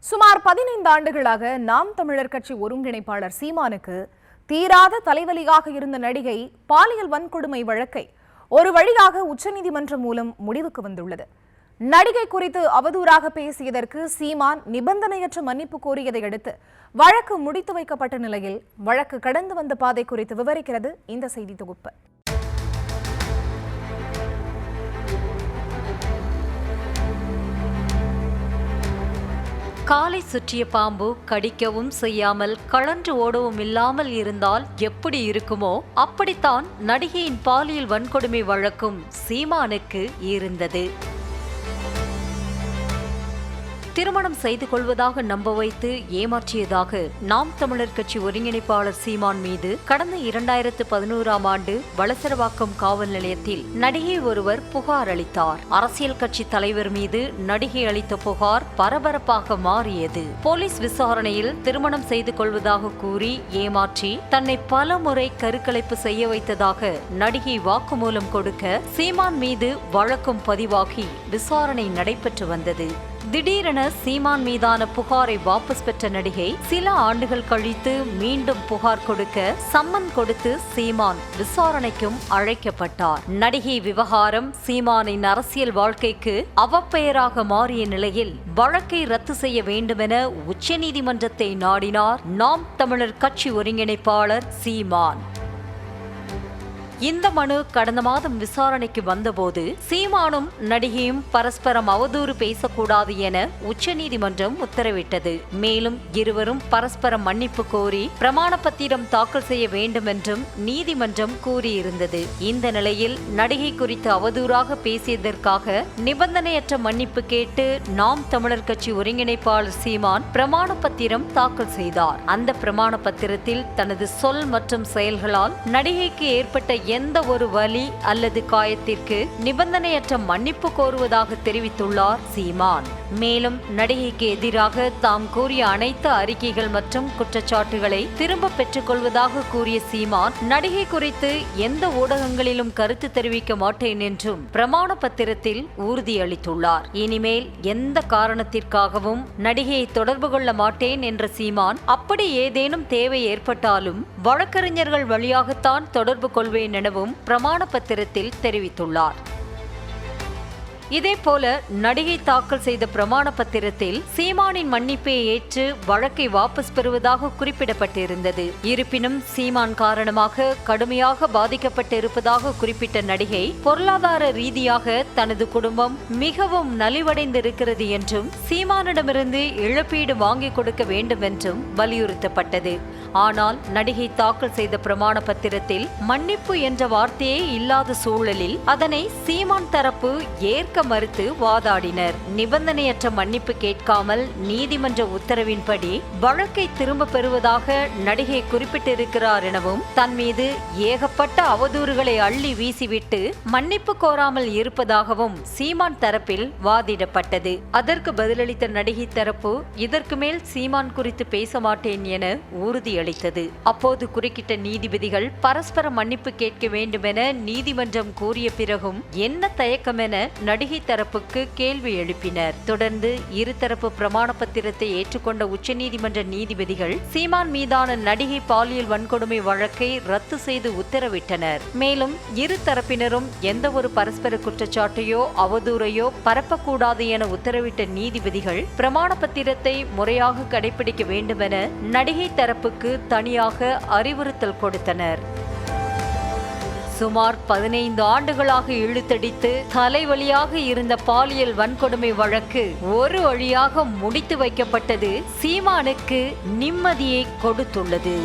சுமார் 15 ஆண்டுகளாக நாம் தமிழர் கட்சி ஒருங்கிணைப்பாளர் சீமானுக்கு தீராத தலைவலியாக இருந்த நடிகை பாலியல் வன்கொடுமை வழக்கை ஒரு வழியாக உச்சநீதிமன்றம் மூலம் முடிவுக்கு வந்துள்ளது. நடிகை குறித்து அவதூறாக பேசியதற்கு சீமான் நிபந்தனையற்ற மன்னிப்பு கோரியதை அடுத்து வழக்கு முடித்து வைக்கப்பட்ட நிலையில் வழக்கு கடந்து வந்த பாதை குறித்து விவரிக்கிறது இந்த செய்தி தொகுப்பு. காலை சுற்றிய பாம்பு கடிக்கவும் செய்யாமல் கழன்று ஓடவும் இல்லாமல் இருந்தால் எப்படி இருக்குமோ அப்படித்தான் நடிகையின் பாலியல் வன்கொடுமை வழக்கும் சீமானுக்கு இருந்தது. திருமணம் செய்து கொள்வதாக நம்ப வைத்து ஏமாற்றியதாக நாம் தமிழர் கட்சி ஒருங்கிணைப்பாளர் சீமான் மீது கடந்த 2011ஆம் ஆண்டு வளசரவாக்கம் காவல் நிலையத்தில் நடிகை ஒருவர் புகார் அளித்தார். அரசியல் கட்சி தலைவர் மீது நடிகை அளித்த புகார் பரபரப்பாக மாறியது. போலீஸ் விசாரணையில் திருமணம் செய்து கொள்வதாக கூறி ஏமாற்றி தன்னை பல முறை கருக்கலைப்பு செய்ய வைத்ததாக நடிகை வாக்குமூலம் கொடுக்க சீமான் மீது வழக்கும் பதிவாகி விசாரணை நடைபெற்று வந்தது. திடீரென சீமான் மீதான புகாரை வாபஸ் பெற்ற நடிகை சில ஆண்டுகள் கழித்து மீண்டும் புகார் கொடுக்க சம்மன் கொடுத்து சீமான் விசாரணைக்கும் அழைக்கப்பட்டார். நடிகை விவகாரம் சீமானின் அரசியல் வாழ்க்கைக்கு அவப்பெயராக மாறிய நிலையில் வழக்கை ரத்து செய்ய வேண்டுமென உச்சநீதிமன்றத்தை நாடினார் நாம் தமிழர் கட்சி ஒருங்கிணைப்பாளர் சீமான். இந்த மனு கடந்த மாதம் விசாரணைக்கு வந்தபோது சீமானும் நடிகையும் பரஸ்பரம் அவதூறு பேசக்கூடாது என உச்சநீதிமன்றம் உத்தரவிட்டது. மேலும் இருவரும் பரஸ்பரம் மன்னிப்பு கோரி பிரமாண பத்திரம் தாக்கல் செய்ய வேண்டும் என்றும் நீதிமன்றம் கூறியிருந்தது. இந்த நிலையில் நடிகை குறித்து அவதூறாக பேசியதற்காக நிபந்தனையற்ற மன்னிப்பு கேட்டு நாம் தமிழர் கட்சி ஒருங்கிணைப்பாளர் சீமான் பிரமாண பத்திரம் தாக்கல் செய்தார். அந்த பிரமாண பத்திரத்தில் தனது சொல் மற்றும் செயல்களால் நடிகைக்கு ஏற்பட்ட எந்த ஒரு வலி அல்லது காயத்திற்கு நிபந்தனையற்ற மன்னிப்பு கோருவதாக தெரிவித்துள்ளார் சீமான். மேலும் நடிகைக்கு எதிராக தாம் கூறிய அனைத்து அறிக்கைகள் மற்றும் குற்றச்சாட்டுகளை திரும்ப பெற்றுக் கொள்வதாக கூறிய சீமான் நடிகை குறித்து எந்த ஊடகங்களிலும் கருத்து தெரிவிக்க மாட்டேன் என்றும் பிரமாண பத்திரத்தில் உறுதியளித்துள்ளார். இனிமேல் எந்த காரணத்திற்காகவும் நடிகையை தொடர்பு கொள்ள மாட்டேன் என்ற சீமான் அப்படி ஏதேனும் தேவை ஏற்பட்டாலும் வழக்கறிஞர்கள் வழியாகத்தான் தொடர்பு கொள்வேன் எனவும் பிரமாண பத்திரத்தில் தெரிவித்துள்ளார். இதேபோல நடிகை தாக்கல் செய்த பிரமாண பத்திரத்தில் சீமானின் மன்னிப்பை ஏற்று வழக்கை வாபஸ் பெறுவதாக குறிப்பிடப்பட்டிருந்தது. இருப்பினும் சீமான் காரணமாக கடுமையாக பாதிக்கப்பட்டிருப்பதாக குறிப்பிட்ட நடிகை பொருளாதார ரீதியாக தனது குடும்பம் மிகவும் நலிவடைந்திருக்கிறது என்றும் சீமானிடமிருந்து இழப்பீடு வாங்கிக் கொடுக்க வேண்டும் என்றும் வலியுறுத்தப்பட்டது. ஆனால் நடிகை தாக்கல் செய்த பிரமாண பத்திரத்தில் மன்னிப்பு என்ற வார்த்தையே இல்லாத சூழலில் அதனை சீமான் தரப்பு ஏற்க மறுத்து வாதாடினர். நிபந்தனையற்ற மன்னிப்பு கேட்காமல் நீதிமன்ற உத்தரவின்படி வழக்கை திரும்ப பெறுவதாக நடிகை குறிப்பிட்டிருக்கிறார் எனவும் தன் மீது ஏகப்பட்ட அவதூறுகளை அள்ளி வீசிவிட்டு மன்னிப்பு கோராமல் இருப்பதாகவும் சீமான் தரப்பில் வாதிடப்பட்டது. அதற்கு பதிலளித்த நடிகை தரப்பு இதற்கு மேல் சீமான் குறித்து பேச மாட்டேன் என உறுதியளித்தது. அப்போது குறுக்கிட்ட நீதிபதிகள் பரஸ்பர மன்னிப்பு கேட்க வேண்டும் என நீதிமன்றம் கூறிய பிறகும் என்ன தயக்கம் என நடிகை தரப்புக்கு கேள்வி எழுப்பினர். தொடர்ந்து இருதரப்பு பிரமாண பத்திரத்தை ஏற்றுக்கொண்ட உச்சநீதிமன்ற நீதிபதிகள் சீமான் மீதான நடிகை பாலியல் வன்கொடுமை வழக்கை ரத்து செய்து உத்தரவிட்டனர். மேலும் இரு தரப்பினரும் எந்த ஒரு பரஸ்பர குற்றச்சாட்டையோ அவதூறையோ பரப்பக்கூடாது என உத்தரவிட்ட நீதிபதிகள் பிரமாண பத்திரத்தை முறையாக கடைபிடிக்க வேண்டும் என நடிகை தரப்புக்கு தனியாக அறிவுறுத்தல் கொடுத்தனர். சுமார் 15 ஆண்டுகளாக இழுத்தடித்து தலைவலியாக இருந்த பாலியல் வன்கொடுமை வழக்கு ஒரு வழியாக முடித்து வைக்கப்பட்டது சீமானுக்கு நிம்மதியை கொடுத்துள்ளது.